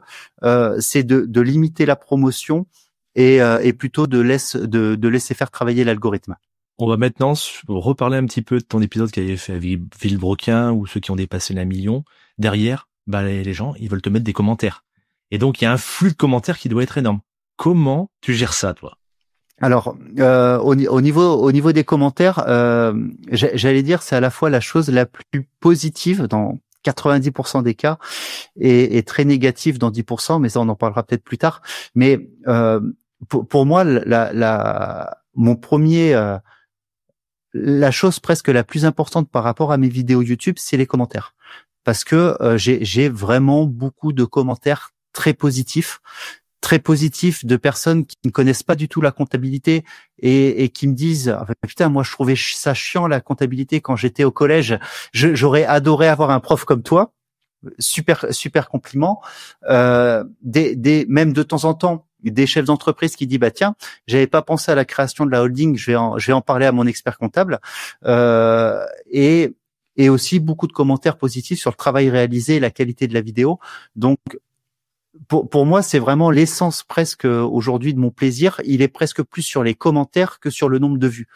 c'est de limiter la promotion et plutôt de laisser faire travailler l'algorithme. On va maintenant reparler un petit peu de ton épisode qui avait fait à Villebrequin ou ceux qui ont dépassé l'1 million. Derrière, les gens, ils veulent te mettre des commentaires. Et donc, il y a un flux de commentaires qui doit être énorme. Comment tu gères ça, toi? Alors, au niveau des commentaires, j'allais dire, c'est à la fois la chose la plus positive dans 90% des cas et très négative dans 10%, mais ça on en parlera peut-être plus tard. Mais pour moi, la chose presque la plus importante par rapport à mes vidéos YouTube, c'est les commentaires, parce que j'ai vraiment beaucoup de commentaires très positifs de personnes qui ne connaissent pas du tout la comptabilité et qui me disent putain, moi je trouvais ça chiant la comptabilité quand j'étais au collège, j'aurais adoré avoir un prof comme toi. Super compliment. Même de temps en temps des chefs d'entreprise qui disent tiens, j'avais pas pensé à la création de la holding, je vais en parler à mon expert comptable, et aussi beaucoup de commentaires positifs sur le travail réalisé et la qualité de la vidéo. Donc pour moi, c'est vraiment l'essence presque aujourd'hui de mon plaisir. Il est presque plus sur les commentaires que sur le nombre de vues.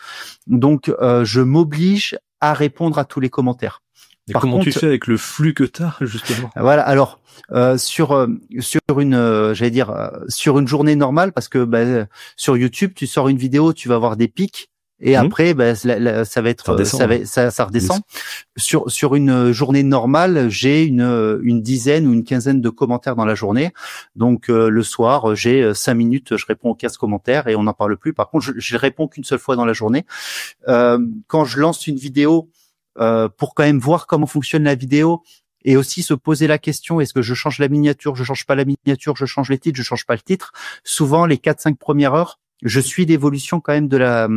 Donc, je m'oblige à répondre à tous les commentaires. Et comment tu fais avec le flux que tu as, justement? Voilà. Alors, sur une journée normale, parce que sur YouTube, tu sors une vidéo, tu vas avoir des pics. Et après, ça va être, ça redescend. Sur une journée normale, j'ai une dizaine ou une quinzaine de commentaires dans la journée. Donc le soir, j'ai 5 minutes, je réponds aux 15 commentaires et on n'en parle plus. Par contre, je réponds qu'une seule fois dans la journée. Quand je lance une vidéo, pour quand même voir comment fonctionne la vidéo et aussi se poser la question, est-ce que je change la miniature, je change pas la miniature, je change les titres, je change pas le titre. Souvent, les 4-5 premières heures, je suis l'évolution quand même de la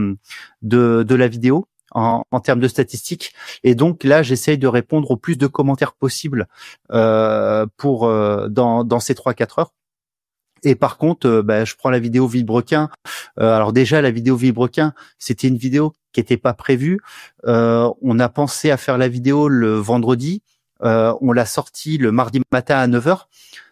vidéo en termes de statistiques, et donc là j'essaye de répondre au plus de commentaires possible dans ces 3-4 heures. Et par contre, je prends la vidéo Villebrequin. Alors déjà, la vidéo Villebrequin, c'était une vidéo qui était pas prévue. On a pensé à faire la vidéo le vendredi. On l'a sortie le mardi matin à 9h.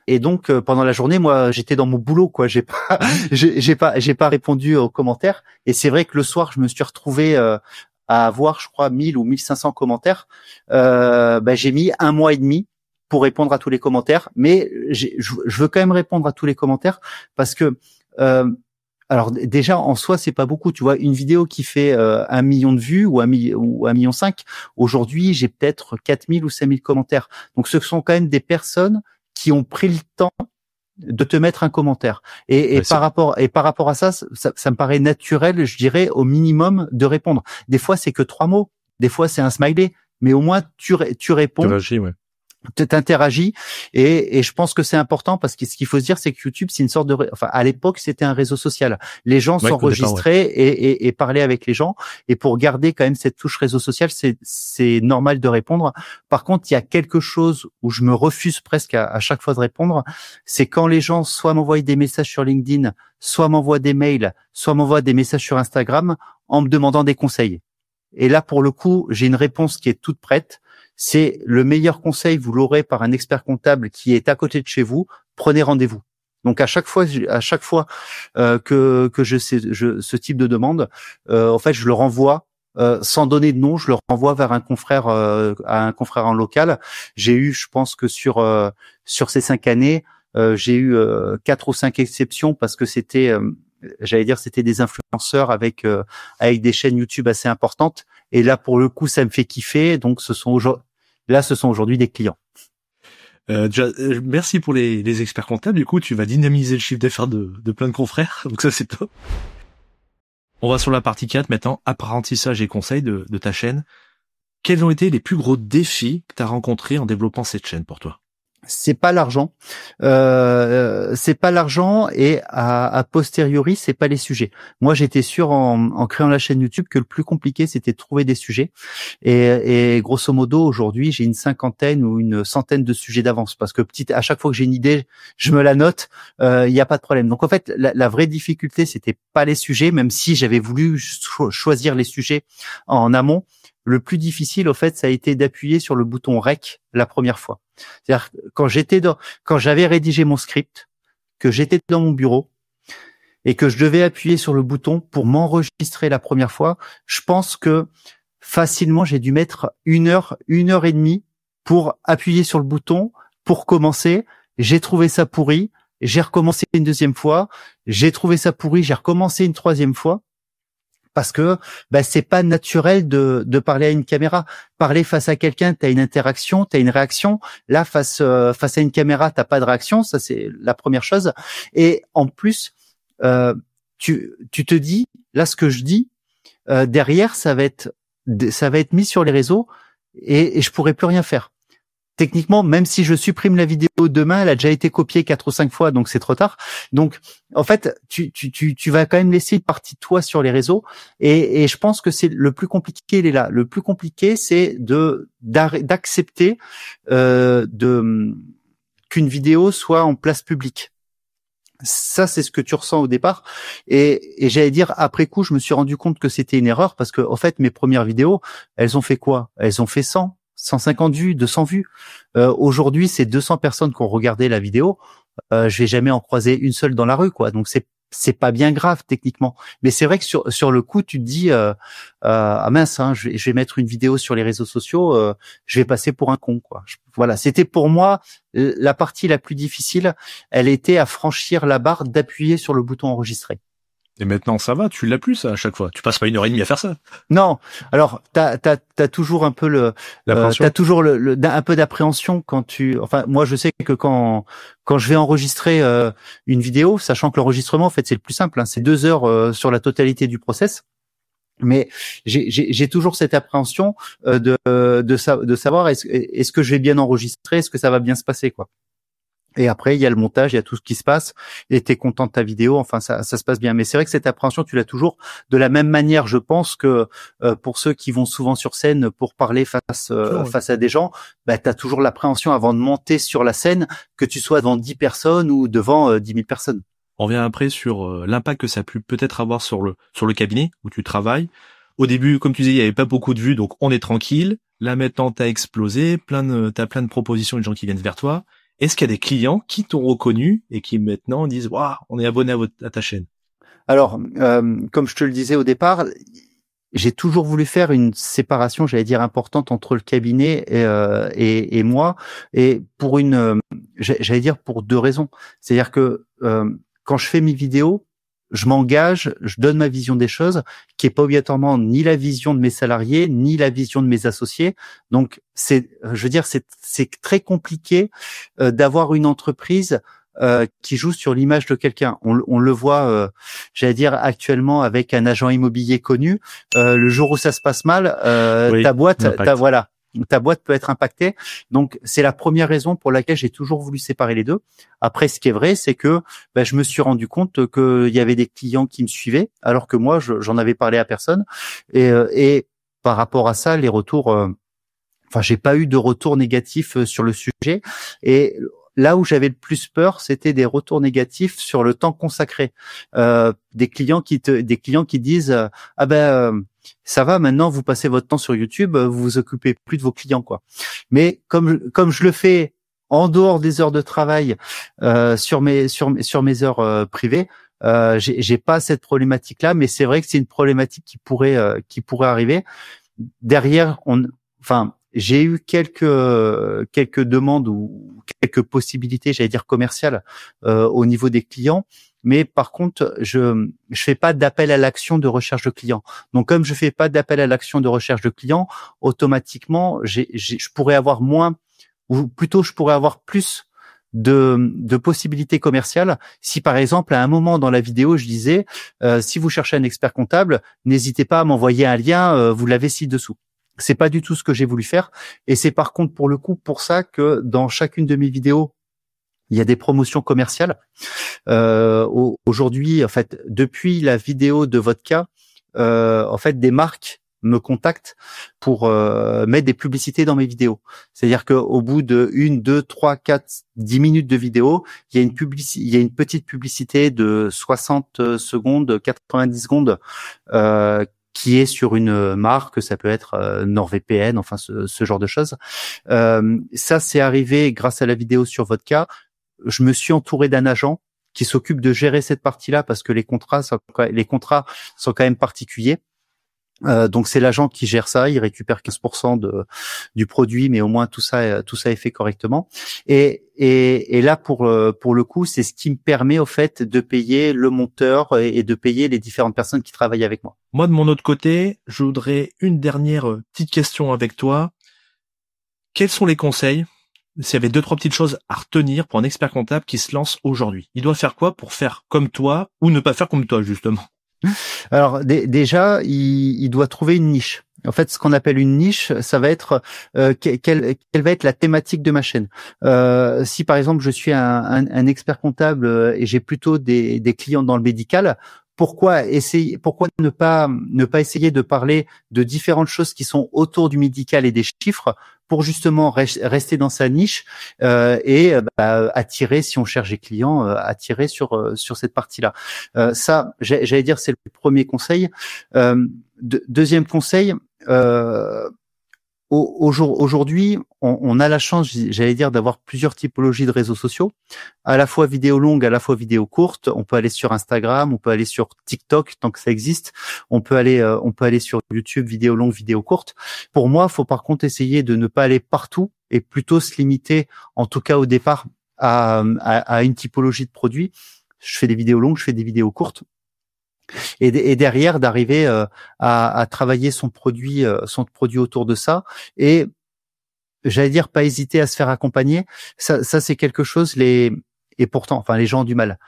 Et donc pendant la journée, moi j'étais dans mon boulot, quoi. J'ai pas répondu aux commentaires. Et c'est vrai que le soir, je me suis retrouvé à avoir, je crois, 1000 ou 1500 commentaires. J'ai mis 1 mois et demi pour répondre à tous les commentaires, mais je veux quand même répondre à tous les commentaires parce que alors déjà en soi c'est pas beaucoup, tu vois, une vidéo qui fait 1 million de vues ou 1 million 5, aujourd'hui j'ai peut-être 4000 ou 5000 commentaires. Donc ce sont quand même des personnes qui ont pris le temps de te mettre un commentaire. Et par rapport à ça me paraît naturel, je dirais, au minimum de répondre. Des fois, c'est que 3 mots. Des fois, c'est un smiley. Mais au moins, tu réponds. Tu réagis, ouais. T'interagis et je pense que c'est important parce que ce qu'il faut se dire, c'est que YouTube, c'est une sorte de, à l'époque, c'était un réseau social. Les gens s'enregistraient et parlaient avec les gens. Et pour garder quand même cette touche réseau social, c'est normal de répondre. Par contre, il y a quelque chose où je me refuse presque à chaque fois de répondre. C'est quand les gens soit m'envoient des messages sur LinkedIn, soit m'envoient des mails, soit m'envoient des messages sur Instagram en me demandant des conseils. Et là, pour le coup, j'ai une réponse qui est toute prête. C'est le meilleur conseil, vous l'aurez par un expert comptable qui est à côté de chez vous. Prenez rendez-vous. Donc à chaque fois que je sais ce type de demande, en fait, je le renvoie sans donner de nom, je le renvoie vers un confrère en local. J'ai eu, je pense que sur ces 5 années, j'ai eu 4 ou 5 exceptions parce que c'était c'était des influenceurs avec des chaînes YouTube assez importantes. Et là, pour le coup, ça me fait kiffer. Donc, ce sont aujourd'hui des clients. Merci pour les experts comptables. Du coup, tu vas dynamiser le chiffre d'affaires de plein de confrères. Donc ça, c'est top. On va sur la partie 4 maintenant, apprentissage et conseils de ta chaîne. Quels ont été les plus gros défis que tu as rencontrés en développant cette chaîne pour toi? C'est pas l'argent, et à posteriori c'est pas les sujets. Moi j'étais sûr en créant la chaîne YouTube que le plus compliqué c'était de trouver des sujets et grosso modo aujourd'hui j'ai une 50aine ou une centaine de sujets d'avance parce que à chaque fois que j'ai une idée je me la note, il y a pas de problème. Donc en fait la vraie difficulté c'était pas les sujets, même si j'avais voulu choisir les sujets en amont. Le plus difficile, au fait, ça a été d'appuyer sur le bouton REC la première fois. C'est-à-dire quand j'avais rédigé mon script, que j'étais dans mon bureau et que je devais appuyer sur le bouton pour m'enregistrer la première fois, je pense que facilement j'ai dû mettre une heure et demie pour appuyer sur le bouton pour commencer. J'ai trouvé ça pourri, j'ai recommencé une deuxième fois, j'ai trouvé ça pourri, j'ai recommencé une troisième fois. Parce que c'est pas naturel de parler à une caméra. Parler face à quelqu'un, t'as une interaction, t'as une réaction. Là, face à une caméra, t'as pas de réaction. Ça, c'est la première chose. Et en plus, tu te dis, là, ce que je dis, derrière, ça va être mis sur les réseaux et je pourrai plus rien faire. Techniquement, même si je supprime la vidéo demain, elle a déjà été copiée 4 ou 5 fois, donc c'est trop tard. Donc, en fait, tu vas quand même laisser une partie de toi sur les réseaux. Et je pense que c'est le plus compliqué, il est là. Le plus compliqué, c'est d'accepter qu'une vidéo soit en place publique. Ça, c'est ce que tu ressens au départ. Et j'allais dire, après coup, je me suis rendu compte que c'était une erreur parce que, en fait, mes premières vidéos, elles ont fait quoi? Elles ont fait 150 vues, 200 vues. Aujourd'hui, c'est 200 personnes qui ont regardé la vidéo. Je vais jamais en croiser une seule dans la rue, quoi. Donc c'est pas bien grave techniquement. Mais c'est vrai que sur le coup, tu te dis ah mince, hein, je vais mettre une vidéo sur les réseaux sociaux, je vais passer pour un con, quoi. Voilà, c'était pour moi la partie la plus difficile. Elle était à franchir la barre d'appuyer sur le bouton enregistrer. Et maintenant, ça va, tu l'as plus, ça, à chaque fois. Tu passes pas 1 heure et demie à faire ça. Non. Alors, t'as toujours un peu t'as toujours un peu d'appréhension enfin, moi, je sais que quand je vais enregistrer, une vidéo, sachant que l'enregistrement, en fait, c'est le plus simple, hein, c'est 2 heures, sur la totalité du process. Mais j'ai toujours cette appréhension, de savoir est-ce que je vais bien enregistrer, est-ce que ça va bien se passer, quoi. Et après, il y a le montage, il y a tout ce qui se passe, et t'es content de ta vidéo, enfin ça se passe bien. Mais c'est vrai que cette appréhension, tu l'as toujours. De la même manière, je pense que pour ceux qui vont souvent sur scène pour parler face à des gens, t'as toujours l'appréhension avant de monter sur la scène, que tu sois devant 10 personnes ou devant 10 000 personnes. On revient après sur l'impact que ça a pu peut-être avoir sur le cabinet où tu travailles. Au début, comme tu disais, il y avait pas beaucoup de vues, donc on est tranquille. Là maintenant, t'as explosé, t'as plein de propositions et de gens qui viennent vers toi. Est-ce qu'il y a des clients qui t'ont reconnu et qui maintenant disent waouh, on est abonné à ta chaîne? Alors, comme je te le disais au départ, j'ai toujours voulu faire une séparation, j'allais dire importante, entre le cabinet et moi, et pour j'allais dire pour 2 raisons. C'est-à-dire que quand je fais mes vidéos, je m'engage, je donne ma vision des choses, qui est pas obligatoirement ni la vision de mes salariés, ni la vision de mes associés. Donc, c'est très compliqué d'avoir une entreprise qui joue sur l'image de quelqu'un. On le voit, j'allais dire actuellement avec un agent immobilier connu. Le jour où ça se passe mal, oui, ta boîte peut être impactée. Donc, c'est la première raison pour laquelle j'ai toujours voulu séparer les deux. Après, ce qui est vrai, c'est que je me suis rendu compte qu'il y avait des clients qui me suivaient, alors que moi, j'en avais parlé à personne. Et par rapport à ça, les retours... j'ai pas eu de retour négatif sur le sujet. Et là où j'avais le plus peur, c'était des retours négatifs sur le temps consacré. Des clients qui disent ça va, maintenant vous passez votre temps sur YouTube, vous vous occupez plus de vos clients, quoi. Mais comme je le fais en dehors des heures de travail, sur mes heures privées, j'ai pas cette problématique là, mais c'est vrai que c'est une problématique qui pourrait arriver. Derrière, j'ai eu quelques demandes ou quelques possibilités, j'allais dire commerciales, au niveau des clients. Mais par contre, je fais pas d'appel à l'action de recherche de clients. Donc, comme je fais pas d'appel à l'action de recherche de clients, automatiquement, je pourrais avoir moins, ou plutôt je pourrais avoir plus de possibilités commerciales. Si par exemple à un moment dans la vidéo je disais si vous cherchez un expert comptable, n'hésitez pas à m'envoyer un lien, vous l'avez ci-dessous. C'est pas du tout ce que j'ai voulu faire, et c'est par contre pour le coup pour ça que dans chacune de mes vidéos il y a des promotions commerciales. Aujourd'hui, en fait, depuis la vidéo de votre cas, en fait, des marques me contactent pour mettre des publicités dans mes vidéos. C'est-à-dire qu'au bout de 1, 2, 3, 4, 10 minutes de vidéo, il y a une petite publicité de 60 secondes, 90 secondes, qui est sur une marque, ça peut être NordVPN, enfin ce genre de choses. Ça, c'est arrivé grâce à la vidéo sur votre cas. Je me suis entouré d'un agent qui s'occupe de gérer cette partie-là parce que les contrats sont quand même particuliers. Donc c'est l'agent qui gère ça, il récupère 15% du produit, mais au moins tout ça est fait correctement. Et là pour le coup, c'est ce qui me permet au fait de payer le monteur et de payer les différentes personnes qui travaillent avec moi. Moi de mon autre côté, je voudrais une dernière petite question avec toi. Quels sont les conseils, s'il y avait 2-3 petites choses à retenir pour un expert comptable qui se lance aujourd'hui? Il doit faire quoi pour faire comme toi ou ne pas faire comme toi justement? Alors déjà, il doit trouver une niche. En fait, ce qu'on appelle une niche, ça va être quelle va être la thématique de ma chaîne. Si par exemple je suis un expert comptable et j'ai plutôt des clients dans le médical, pourquoi ne pas essayer de parler de différentes choses qui sont autour du médical et des chiffres pour justement rester dans sa niche et attirer, si on cherche des clients, attirer sur cette partie-là. Ça, j'allais dire, c'est le premier conseil. Deuxième conseil. Aujourd'hui, on a la chance, j'allais dire, d'avoir plusieurs typologies de réseaux sociaux, à la fois vidéo longue, à la fois vidéo courte. On peut aller sur Instagram, on peut aller sur TikTok tant que ça existe. On peut aller sur YouTube, vidéo longue, vidéo courte. Pour moi, faut par contre essayer de ne pas aller partout et plutôt se limiter, en tout cas au départ, à une typologie de produits. Je fais des vidéos longues, je fais des vidéos courtes. Et derrière d'arriver à travailler son produit autour de ça, et j'allais dire pas hésiter à se faire accompagner. Ça c'est quelque chose, et pourtant, enfin les gens ont du mal.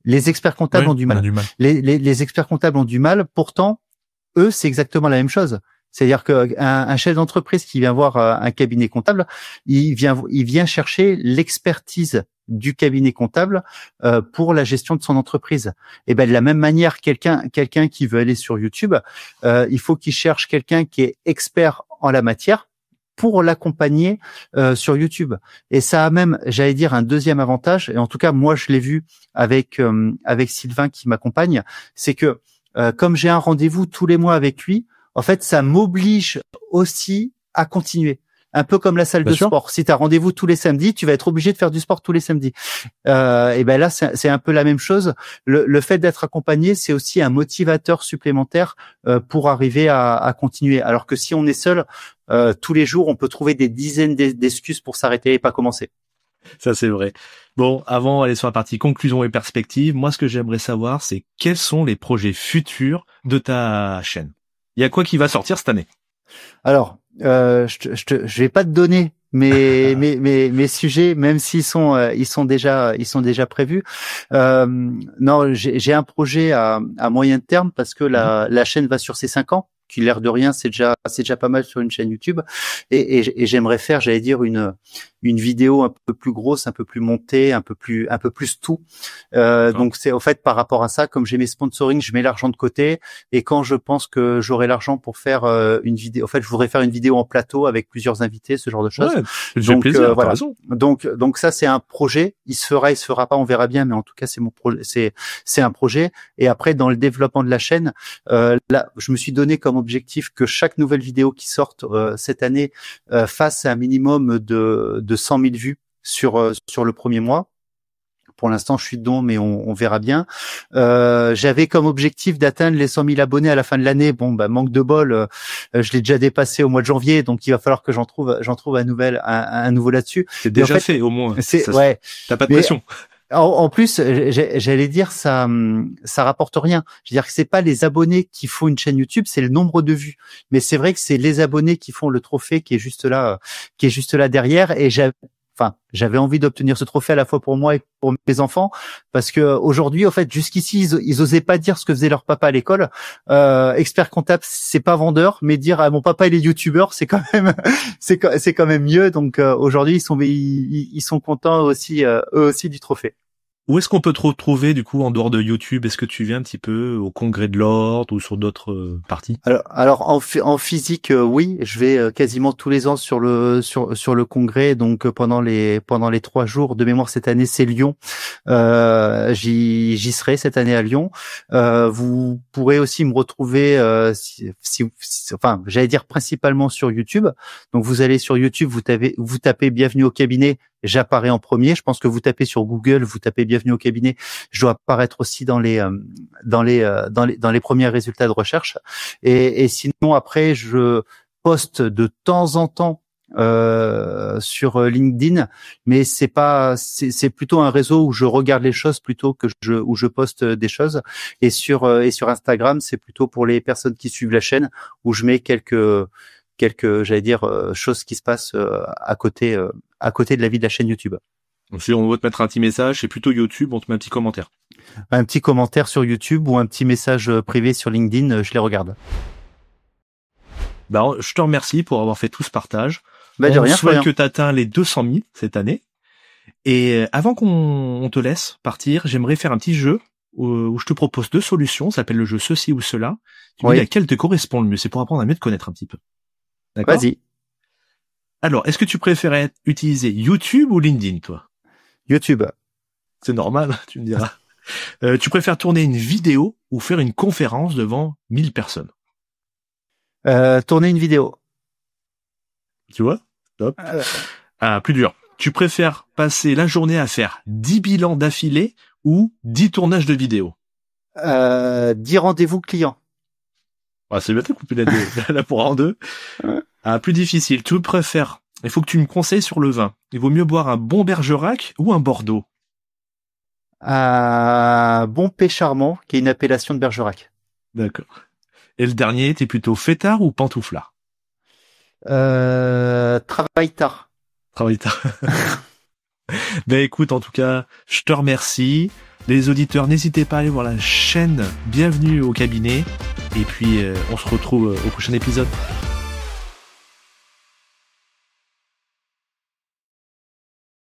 Les experts comptables ont du mal. Les experts comptables ont du mal. Pourtant, eux, c'est exactement la même chose. C'est-à-dire qu'un chef d'entreprise qui vient voir un cabinet comptable, il vient chercher l'expertise du cabinet comptable pour la gestion de son entreprise. Et ben de la même manière, quelqu'un qui veut aller sur YouTube, il faut qu'il cherche quelqu'un qui est expert en la matière pour l'accompagner sur YouTube. Et ça a même, j'allais dire, un deuxième avantage, et en tout cas moi je l'ai vu avec Sylvain qui m'accompagne, c'est que comme j'ai un rendez-vous tous les mois avec lui, en fait ça m'oblige aussi à continuer. Un peu comme la salle de sport. Si tu as rendez-vous tous les samedis, tu vas être obligé de faire du sport tous les samedis. Et ben là, c'est un peu la même chose. Le fait d'être accompagné, c'est aussi un motivateur supplémentaire pour arriver à continuer. Alors que si on est seul, tous les jours, on peut trouver des dizaines d'excuses pour s'arrêter et pas commencer. Ça, c'est vrai. Bon, avant d'aller sur la partie conclusion et perspective, moi, ce que j'aimerais savoir, c'est quels sont les projets futurs de ta chaîne? Il y a quoi qui va sortir cette année? Alors, je vais pas te donner mes sujets, même s'ils sont déjà prévus. Non, j'ai un projet à moyen terme parce que la chaîne va sur ses 5 ans, qui l'air de rien, c'est déjà pas mal sur une chaîne YouTube, et j'aimerais faire, j'allais dire, une vidéo un peu plus grosse, un peu plus montée, un peu plus tout. Donc c'est au fait par rapport à ça, comme j'ai mes sponsoring, je mets l'argent de côté, et quand je pense que j'aurai l'argent pour faire une vidéo, en fait, je voudrais faire une vidéo en plateau avec plusieurs invités, ce genre de choses. Ouais, donc plaisir, voilà. Raison. Donc ça c'est un projet, il se fera pas, on verra bien, mais en tout cas c'est mon projet, c'est un projet. Et après dans le développement de la chaîne, là je me suis donné comme objectif que chaque nouvelle vidéo qui sorte cette année fasse un minimum de 100 000 vues sur le premier mois. Pour l'instant, je suis dedans, mais on verra bien. J'avais comme objectif d'atteindre les 100 000 abonnés à la fin de l'année. Bon, manque de bol, je l'ai déjà dépassé au mois de janvier, donc il va falloir que j'en trouve un nouveau là-dessus. C'est déjà en fait, au moins. Ouais. T'as pas de pression. En plus, j'allais dire ça rapporte rien. Je veux dire que c'est pas les abonnés qui font une chaîne YouTube, c'est le nombre de vues. Mais c'est vrai que c'est les abonnés qui font le trophée qui est juste là derrière. Et j'avais envie d'obtenir ce trophée à la fois pour moi et pour mes enfants, parce que aujourd'hui, en fait, jusqu'ici, ils osaient pas dire ce que faisait leur papa à l'école. Expert comptable, c'est pas vendeur, mais dire mon papa il est youtubeur, c'est quand même, c'est quand même mieux. Donc aujourd'hui, ils sont contents aussi, eux aussi du trophée. Où est-ce qu'on peut te retrouver du coup en dehors de YouTube? Est-ce que tu viens un petit peu au congrès de l'ordre ou sur d'autres parties? Alors en physique, oui, je vais quasiment tous les ans sur le congrès. Donc pendant les 3 jours de mémoire cette année, c'est Lyon. J'y serai cette année à Lyon. Vous pourrez aussi me retrouver j'allais dire principalement sur YouTube. Donc vous allez sur YouTube, vous tapez Bienvenue au cabinet. J'apparais en premier. Je pense que vous tapez sur Google, vous tapez Bienvenue au cabinet. Je dois apparaître aussi dans les premiers résultats de recherche. Et sinon après, je poste de temps en temps sur LinkedIn, mais c'est plutôt un réseau où je regarde les choses plutôt que où je poste des choses. Et sur Instagram, c'est plutôt pour les personnes qui suivent la chaîne où je mets quelques j'allais dire choses qui se passent à côté de la vie de la chaîne YouTube. Donc, si on veut te mettre un petit message, c'est plutôt YouTube, on te met un petit commentaire. Un petit commentaire sur YouTube ou un petit message privé sur LinkedIn, je les regarde. Je te remercie pour avoir fait tout ce partage. De rien, on souhaite que tu atteins les 200 000 cette année. Et avant qu'on te laisse partir, j'aimerais faire un petit jeu où je te propose 2 solutions. Ça s'appelle le jeu Ceci ou Cela. Tu me dis laquelle te correspond le mieux. C'est pour apprendre à mieux te connaître un petit peu. D'accord ? Vas-y. Alors, est-ce que tu préférais utiliser YouTube ou LinkedIn, toi ? YouTube. C'est normal, tu me diras. Tu préfères tourner une vidéo ou faire une conférence devant 1000 personnes ? Tourner une vidéo. Tu vois ? Top. Plus dur. Tu préfères passer la journée à faire 10 bilans d'affilée ou 10 tournages de vidéo ? 10 rendez-vous clients. C'est bien de couper la pour en 2. Plus difficile. Tu préfères, il faut que tu me conseilles sur le vin. Il vaut mieux boire un bon Bergerac ou un Bordeaux ? Bon Pécharmant, qui est une appellation de Bergerac. D'accord. Et le dernier, t'es plutôt fêtard ou pantouflard ? Travaille tard. Travaille tard. Écoute, en tout cas, je te remercie. Les auditeurs, n'hésitez pas à aller voir la chaîne Bienvenue au cabinet. Et puis, on se retrouve au prochain épisode.